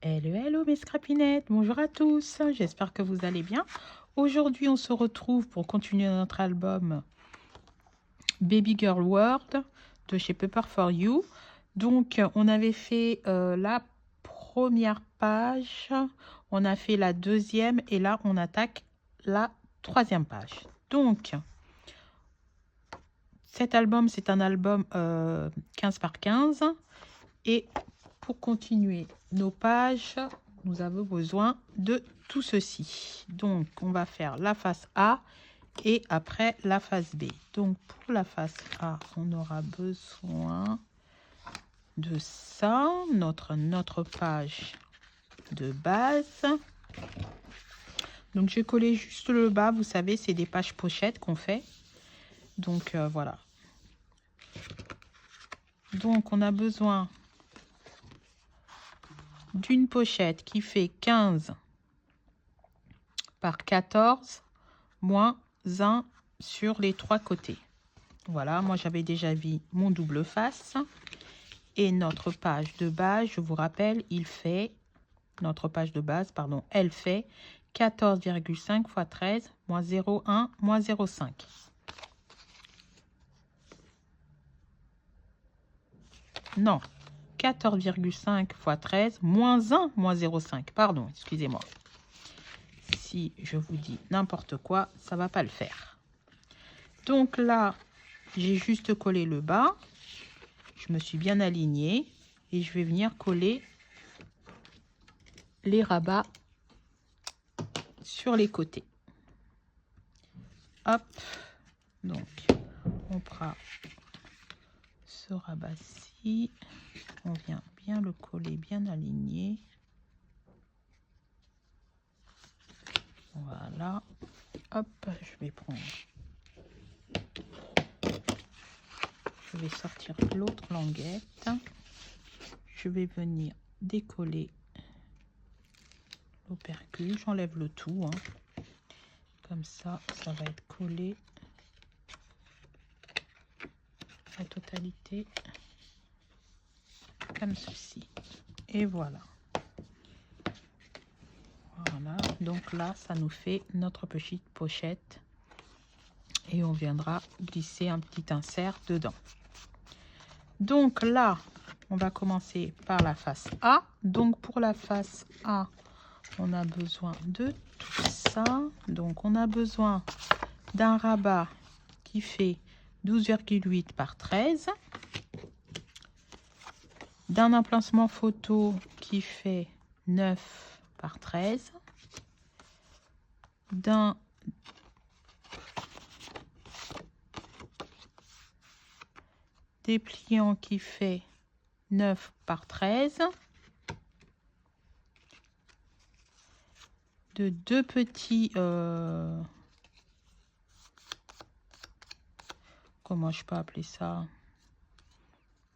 Hello, hello mes scrapinettes, bonjour à tous, j'espère que vous allez bien. Aujourd'hui on se retrouve pour continuer notre album Baby Girl World de chez Paper for You. Donc on avait fait la première page, on a fait la deuxième et là on attaque la troisième page. Donc cet album c'est un album 15 par 15 et pour continuer nos pages, nous avons besoin de tout ceci. Donc, on va faire la face A et après la face B. Donc, pour la face A, on aura besoin de ça, notre page de base. Donc, j'ai collé juste le bas. Vous savez, c'est des pages pochettes qu'on fait. Donc, voilà. Donc, on a besoin d'une pochette qui fait 15 par 14 moins 1 sur les trois côtés. Voilà, moi j'avais déjà vu mon double face. Et notre page de base, je vous rappelle, notre page de base, pardon, elle fait 14,5 x 13 moins 0,1 moins 0,5. Non, 14,5 x 13 moins 1 moins 0,5. Pardon, excusez-moi. Si je vous dis n'importe quoi, ça va pas le faire. Donc là, j'ai juste collé le bas. Je me suis bien alignée et je vais venir coller les rabats sur les côtés. Hop, donc on prend ce rabat-ci, on vient bien le coller, bien aligné. Voilà, hop, je vais prendre, je vais sortir l'autre languette, je vais venir décoller l'opercule, j'enlève le tout, hein. Comme ça, ça va être collé la totalité comme ceci. Et voilà. Voilà, donc là, ça nous fait notre petite pochette et on viendra glisser un petit insert dedans. Donc là, on va commencer par la face A. Donc pour la face A, on a besoin de tout ça. Donc on a besoin d'un rabat qui fait 12,8 par 13, d'un emplacement photo qui fait 9 par 13, d'un dépliant qui fait 9 par 13, de deux petits comment je peux appeler ça,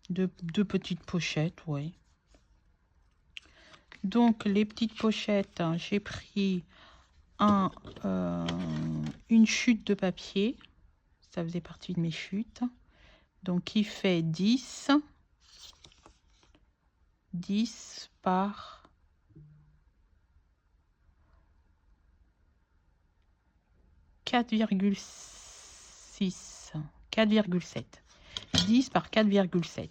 deux petites pochettes, oui. Donc les petites pochettes, hein, j'ai pris une chute de papier, ça faisait partie de mes chutes, donc qui fait 10 par 4,6, 4,7, 10 par 4,7.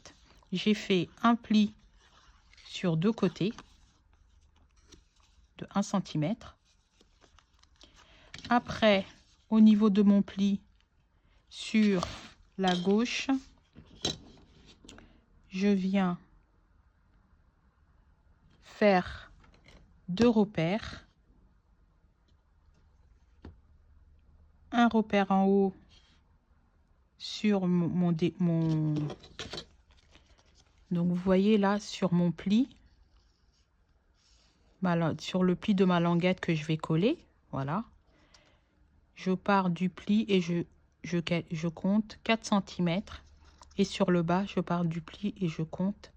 J'ai fait un pli sur deux côtés de 1 cm. Après, au niveau de mon pli sur la gauche, je viens faire deux repères. Un repère en haut sur donc vous voyez là sur mon pli, sur le pli de ma languette que je vais coller. Voilà, je pars du pli et je compte 4 cm et sur le bas je pars du pli et je compte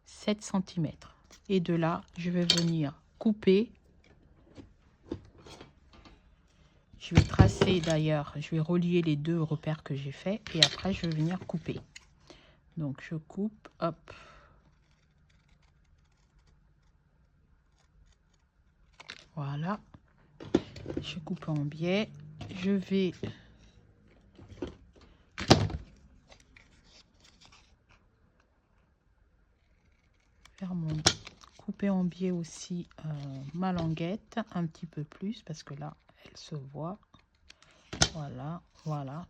7 cm et de là je vais venir couper. Je vais tracer d'ailleurs, je vais relier les deux repères que j'ai fait et après je vais venir couper. Donc je coupe, hop. Voilà. Je coupe en biais. Je vais faire mon couper en biais aussi ma languette un petit peu plus parce que là elle se voit. Voilà, voilà.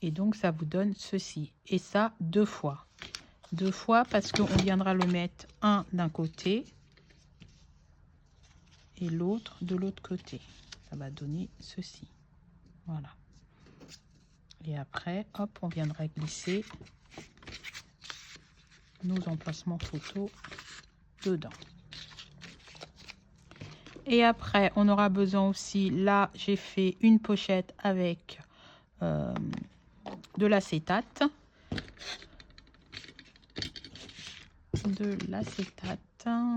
Et donc ça vous donne ceci. Et ça 2 fois. 2 fois parce qu'on viendra le mettre un d'un côté et l'autre de l'autre côté. Ça va donner ceci. Voilà. Et après, hop, on viendra glisser nos emplacements photos dedans. Et après, on aura besoin aussi, là, j'ai fait une pochette avec de l'acétate.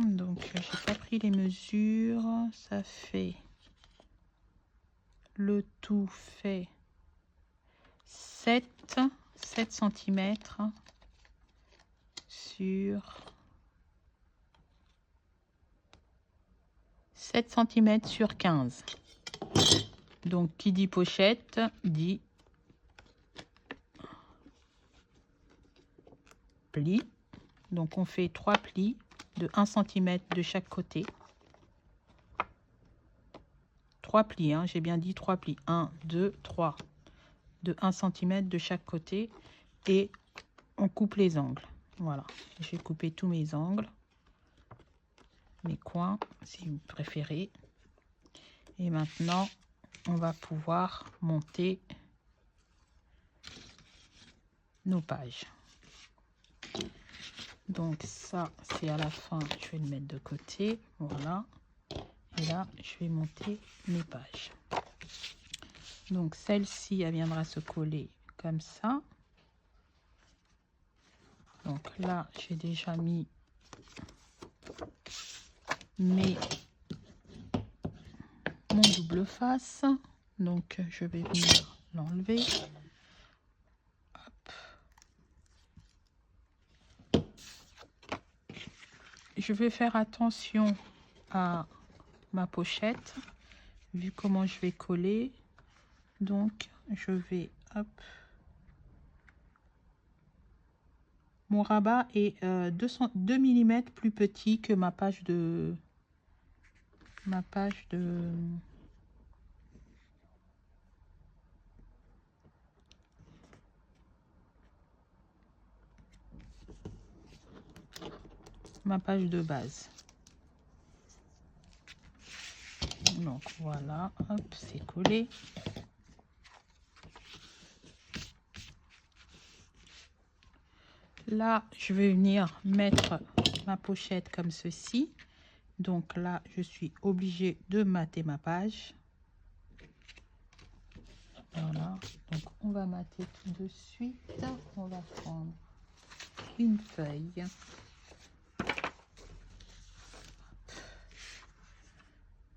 Donc j'ai pas pris les mesures. Ça fait, le tout fait 7 cm sur 7 cm sur 15. Donc qui dit pochette dit pli. Donc on fait 3 plis de 1 cm de chaque côté. 3 plis, hein, j'ai bien dit 3 plis. 1, 2, 3. De 1 cm de chaque côté. Et on coupe les angles. Voilà, j'ai coupé tous mes angles. Mes coins, si vous préférez. Et maintenant, on va pouvoir monter nos pages. Donc ça, c'est à la fin, je vais le mettre de côté. Voilà. Et là, je vais monter mes pages. Donc celle-ci, elle viendra se coller comme ça. Donc là, j'ai déjà mis mon double face. Donc je vais venir l'enlever. Je vais faire attention à ma pochette, vu comment je vais coller. Donc je vais, hop. Mon rabat est 2 mm plus petit que ma page de ma page de base. Donc voilà, hop, c'est collé. Là, je vais venir mettre ma pochette comme ceci. Donc là, je suis obligée de mater ma page. Voilà, donc on va mater tout de suite. On va prendre une feuille.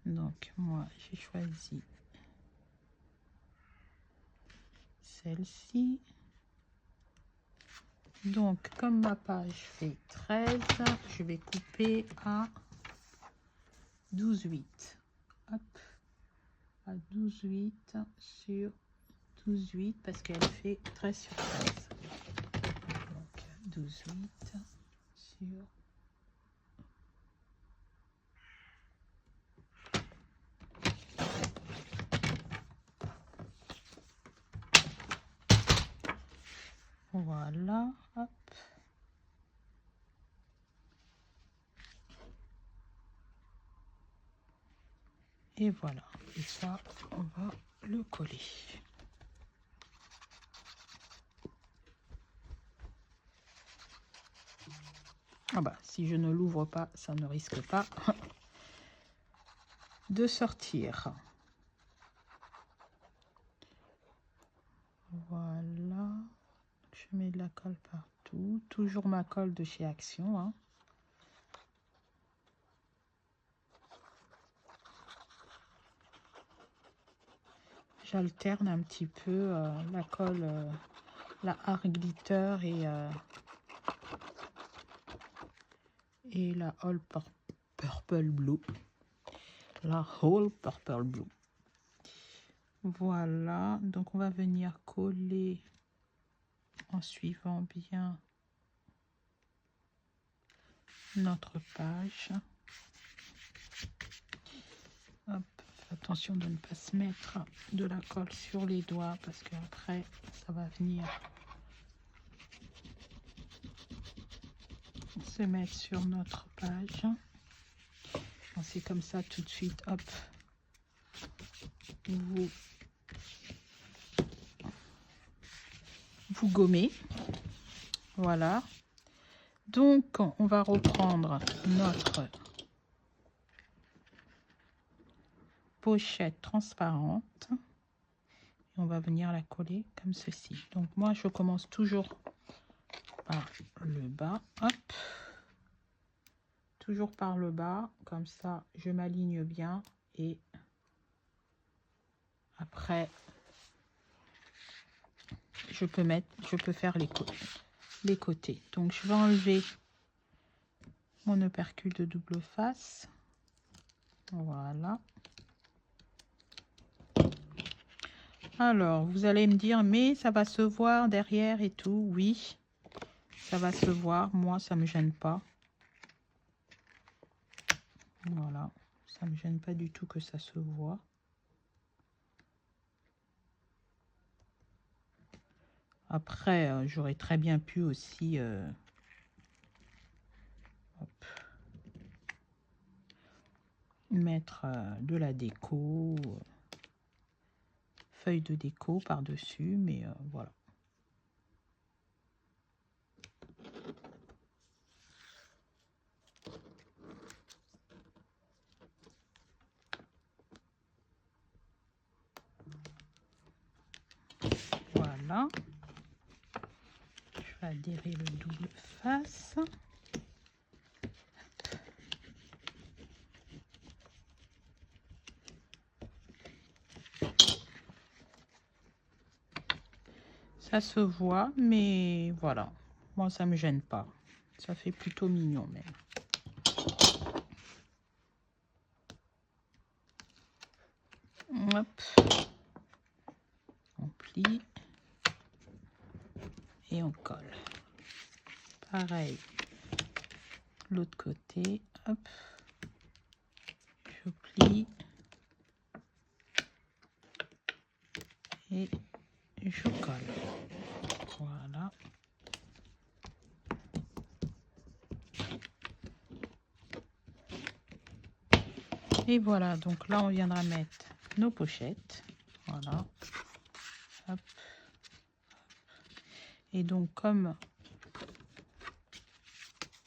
Donc moi, j'ai choisi celle-ci. Donc comme ma page fait 13, je vais couper à 12,8. Hop, à 12,8 sur 12,8 parce qu'elle fait 13 sur 13. Donc 12,8 sur voilà, hop. Et voilà, et ça, on va le coller. Ah bah, si je ne l'ouvre pas, ça ne risque pas de sortir. Voilà, je mets de la colle partout, toujours ma colle de chez Action, hein. J'alterne un petit peu la colle, la Art Glitter et la All Purple Blue. la Whole Purple Blue. Voilà, donc on va venir coller en suivant bien notre page. Hop, attention de ne pas se mettre de la colle sur les doigts parce qu'après ça va venir se mettre sur notre page. C'est comme ça tout de suite, hop, vous gommez. Voilà, donc on va reprendre notre pochette transparente et on va venir la coller comme ceci. Donc moi je commence toujours par le bas, hop, toujours par le bas, comme ça je m'aligne bien et après je peux faire les côtés. Donc je vais enlever mon opercule de double face. Voilà. Alors vous allez me dire mais ça va se voir derrière et tout. Oui, ça va se voir, moi ça me gêne pas. Voilà, ça me gêne pas du tout que ça se voit. Après j'aurais très bien pu aussi hop, mettre de la déco, feuille de déco par dessus, mais voilà. Voilà, je vais adhérer le double face. Ça se voit, mais voilà, moi ça me gêne pas. Ça fait plutôt mignon même. Hop, on plie et on colle. Pareil, l'autre côté, hop, je plie et je colle. Voilà. Et voilà, donc là on viendra mettre nos pochettes. Voilà. Hop. Et donc comme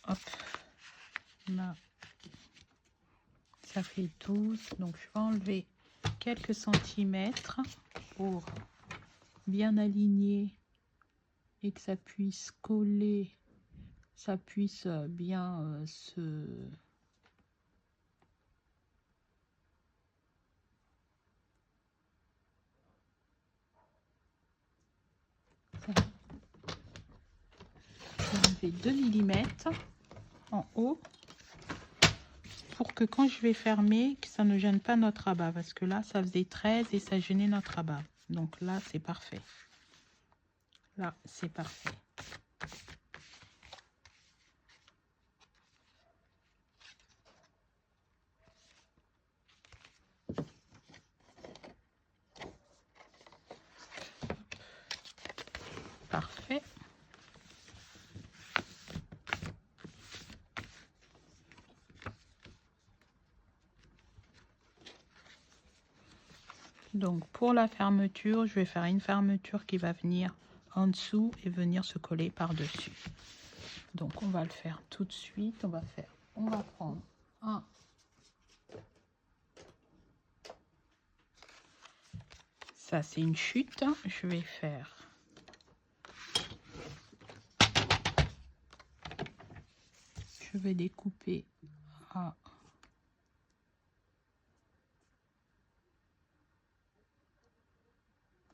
hop, là, ça fait 12, donc je vais enlever quelques centimètres pour bien aligner et que ça puisse coller, ça puisse bien se... Je vais 2 mm en haut pour que quand je vais fermer, que ça ne gêne pas notre rabat, parce que là ça faisait 13 et ça gênait notre rabat. Donc là c'est parfait. Là c'est parfait. Parfait. Donc pour la fermeture, je vais faire une fermeture qui va venir en dessous et venir se coller par dessus. Donc on va le faire tout de suite. On va prendre un. Ça c'est une chute. Je vais faire je vais découper à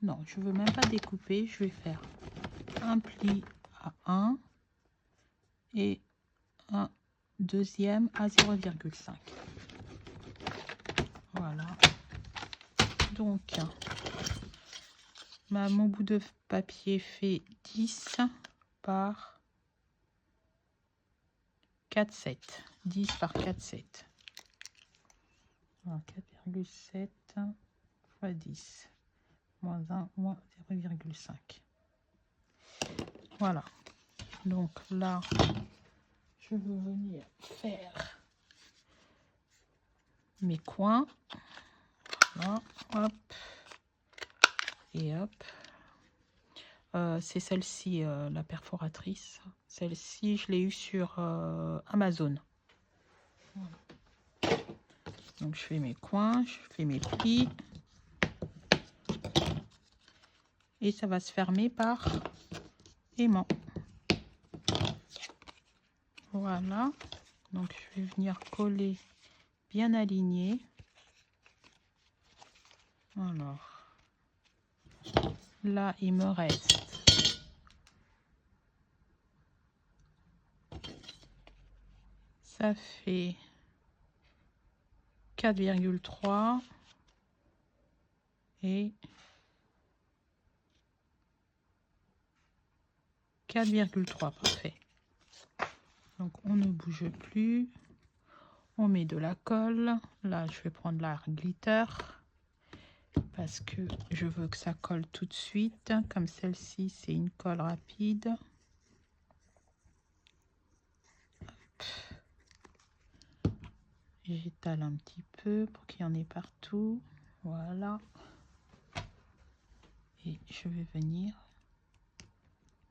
non, je veux même pas découper, je vais faire un pli à 1 et un deuxième à 0,5. Donc, mon bout de papier fait 10 par 4,7. 10 par 4,7. 4,7 fois 10. Moins 1, moins 0,5. Voilà. Donc là, je veux venir faire mes coins. Voilà. Hop. Et hop. C'est celle-ci, la perforatrice. Celle-ci, je l'ai eue sur Amazon. Voilà. Donc, je fais mes coins, je fais mes plis. Et ça va se fermer par aimant. Voilà. Donc, je vais venir coller bien aligné. Alors, là, il me reste ça fait 4,3 et 4,3, parfait. Donc on ne bouge plus, on met de la colle. Là je vais prendre la glitter parce que je veux que ça colle tout de suite, comme celle-ci c'est une colle rapide. J'étale un petit peu pour qu'il y en ait partout, voilà. Et je vais venir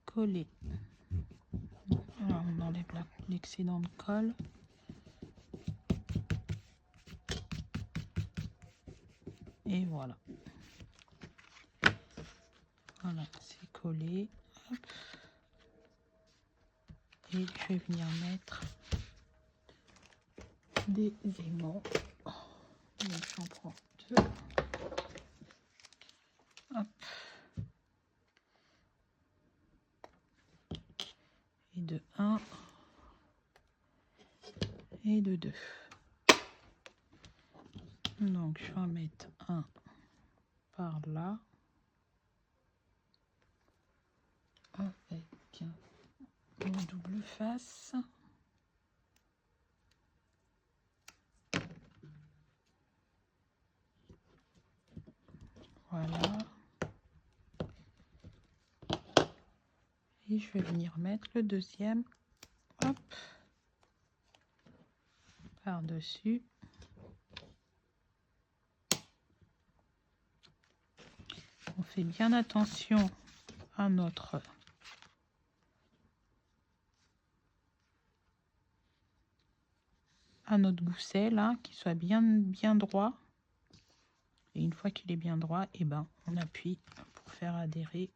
coller. Alors on enlève l'excédent de colle. Et voilà. Voilà, c'est collé. Hop. Et je vais venir mettre des aimants. Donc j'en prends 2. Hop. Et de 1 et de 2. Donc je vais en mettre un par là avec une double face. Voilà. Et je vais venir mettre le deuxième, hop, par-dessus. On fait bien attention à notre gousset là, qu'il soit bien droit. Et une fois qu'il est bien droit, et ben on appuie pour faire adhérer.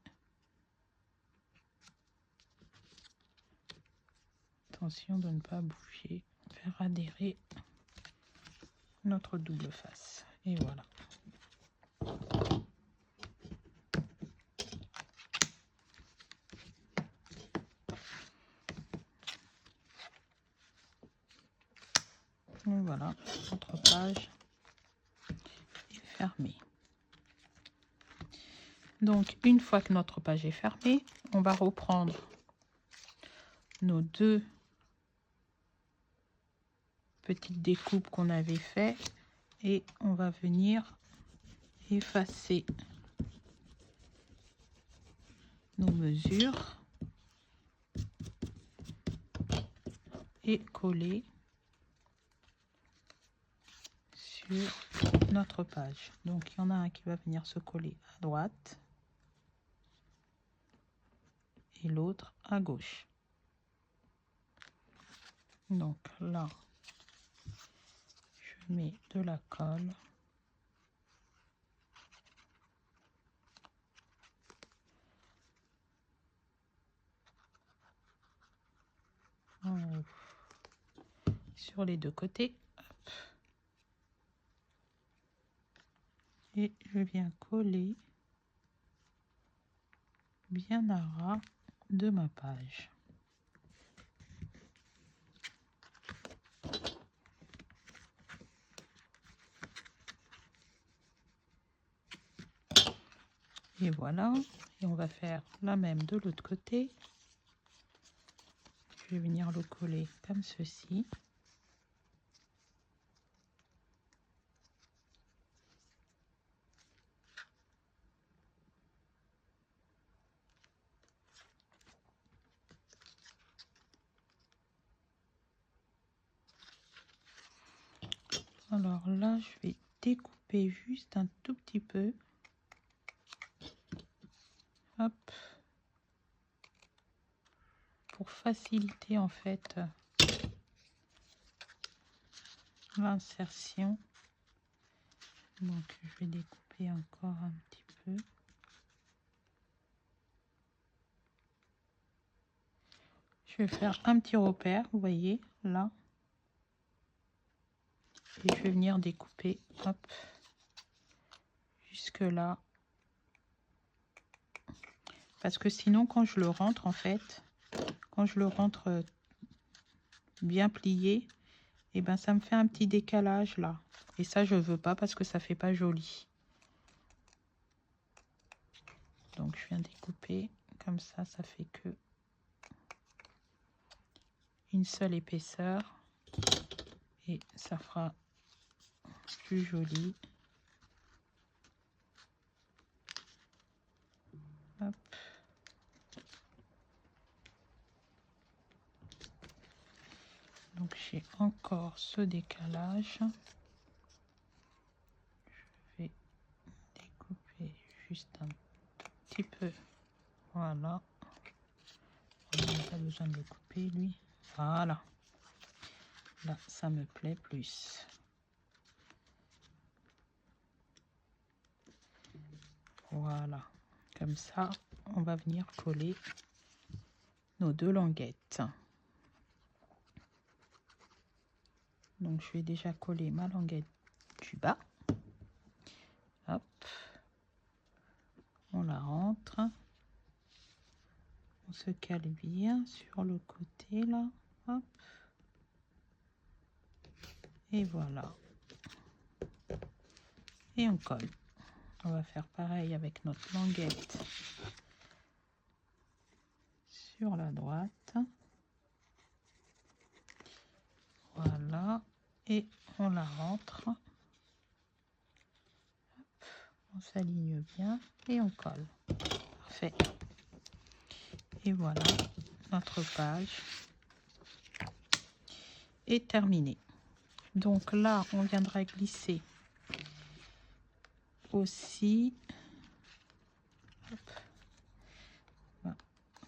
Attention de ne pas bouger, faire adhérer notre double face. Et voilà. Et voilà, notre page est fermée. Donc, une fois que notre page est fermée, on va reprendre nos 2 petites découpes qu'on avait fait et on va venir effacer nos mesures et coller sur notre page. Donc, il y en a un qui va venir se coller à droite et l'autre à gauche. Donc là, je mets de la colle. En haut, sur les 2 côtés. Hop. Et je viens coller bien à ras de ma page. Et voilà. Et on va faire la même de l'autre côté. Je vais venir le coller comme ceci. Alors là, je vais découper juste un tout petit peu. Hop. Pour faciliter en fait l'insertion. Donc je vais découper encore un petit peu. Je vais faire un petit repère, vous voyez, là. Et je vais venir découper, hop, jusque là. Parce que sinon, quand je le rentre, en fait, quand je le rentre bien plié, et ben ça me fait un petit décalage là. Et ça, je veux pas parce que ça fait pas joli. Donc, je viens découper comme ça fait que une seule épaisseur. Et ça fera plus joli. Hop. Donc j'ai encore ce décalage. Je vais découper juste un petit peu. Voilà. On n'a pas besoin de le couper lui. Voilà. Là, ça me plaît plus. Voilà. Comme ça, on va venir coller nos deux languettes. Donc, je vais déjà coller ma languette du bas. Hop. On la rentre. On se cale bien sur le côté, là. Hop. Et voilà. Et on colle. On va faire pareil avec notre languette sur la droite. Voilà. Et on la rentre. On s'aligne bien et on colle. Parfait. Et voilà, notre page est terminée. Donc là, on viendra glisser aussi. Hop. Voilà.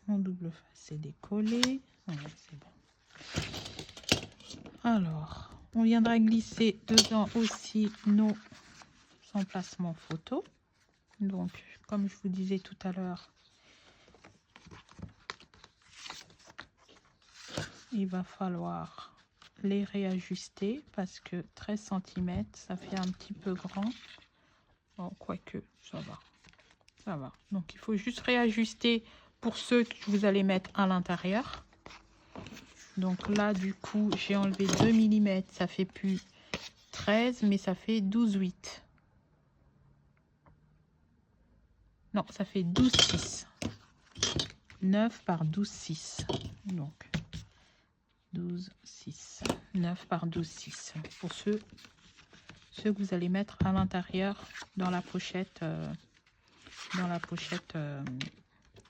Mon double face est décollé. Ouais, c'est bon. Alors, on viendra glisser dedans aussi nos emplacements photos. Donc, comme je vous disais tout à l'heure, il va falloir les réajuster parce que 13 cm, ça fait un petit peu grand. Bon, quoique, ça va. Ça va. Donc, il faut juste réajuster pour ceux que vous allez mettre à l'intérieur. Donc là, du coup, j'ai enlevé 2 mm. Ça fait plus 13, mais ça fait 12,8. Non, ça fait 12,6. 9 par 12,6. Donc, 12,6. 9 par 12,6. Pour ceux que vous allez mettre à l'intérieur dans la pochette,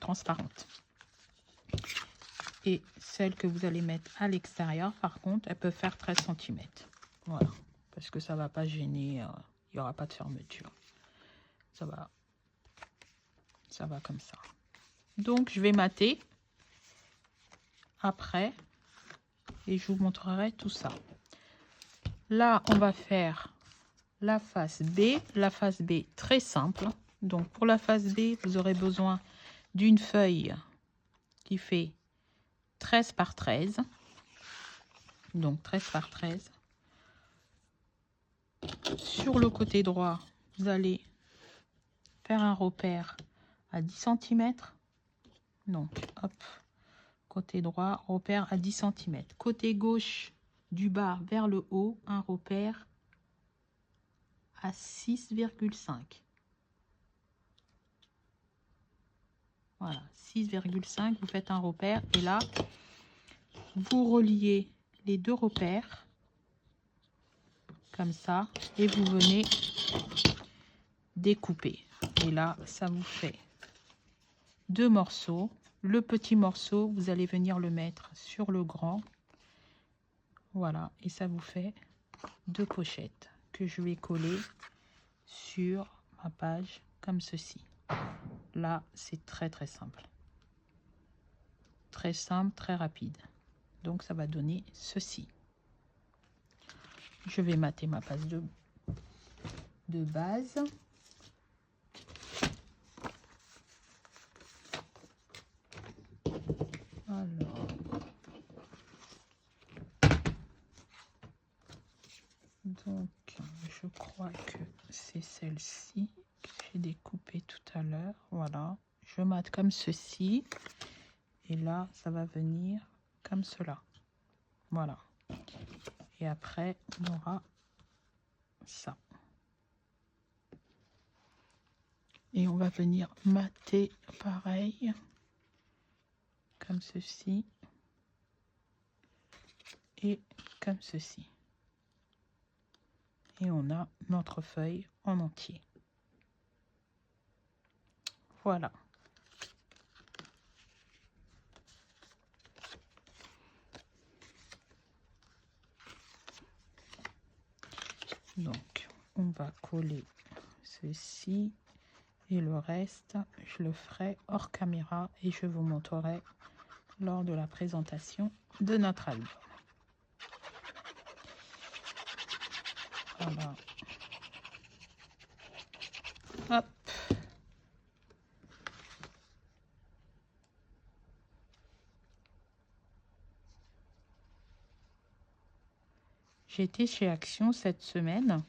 transparente. Et celles que vous allez mettre à l'extérieur, par contre, elles peuvent faire 13 cm. Voilà. Parce que ça ne va pas gêner. Il n'y aura pas de fermeture. Ça va comme ça. Donc, je vais mater après. Et je vous montrerai tout ça. Là, on va faire la face B. La face B, très simple. Donc, pour la face B, vous aurez besoin d'une feuille qui fait 13 par 13. Donc, 13 par 13. Sur le côté droit, vous allez faire un repère à 10 cm. Donc, hop, côté droit, repère à 10 cm. Côté gauche, du bas vers le haut, un repère à 6,5. Voilà, 6,5, vous faites un repère. Et là, vous reliez les deux repères. Comme ça. Et vous venez découper. Et là, ça vous fait 2 morceaux. Le petit morceau, vous allez venir le mettre sur le grand. Voilà. Et ça vous fait 2 pochettes que je vais coller sur ma page comme ceci. Là, c'est très très simple. Très simple, très rapide. Donc, ça va donner ceci. Je vais mater ma page de base. Alors, donc, je crois que c'est celle-ci que j'ai découpée tout à l'heure. Voilà, je mate comme ceci. Et là, ça va venir comme cela. Voilà. Et après, on aura ça. Et on va venir mater pareil, comme ceci. Et comme ceci. Et on a notre feuille en entier. Voilà. Donc, on va coller ceci et le reste, je le ferai hors caméra et je vous montrerai lors de la présentation de notre album. Voilà. Hop. J'ai été chez Action cette semaine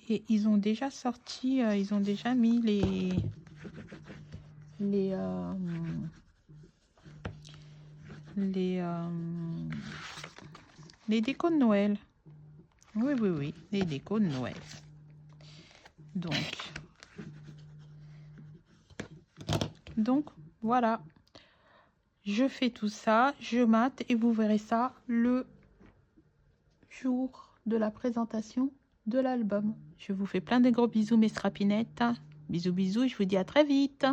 et ils ont déjà sorti, ils ont déjà mis les décos de Noël. Oui, oui, oui, les décos de Noël. Donc voilà. Je fais tout ça, je mate et vous verrez ça le jour de la présentation de l'album. Je vous fais plein de gros bisous mes strapinettes. Bisous bisous, je vous dis à très vite.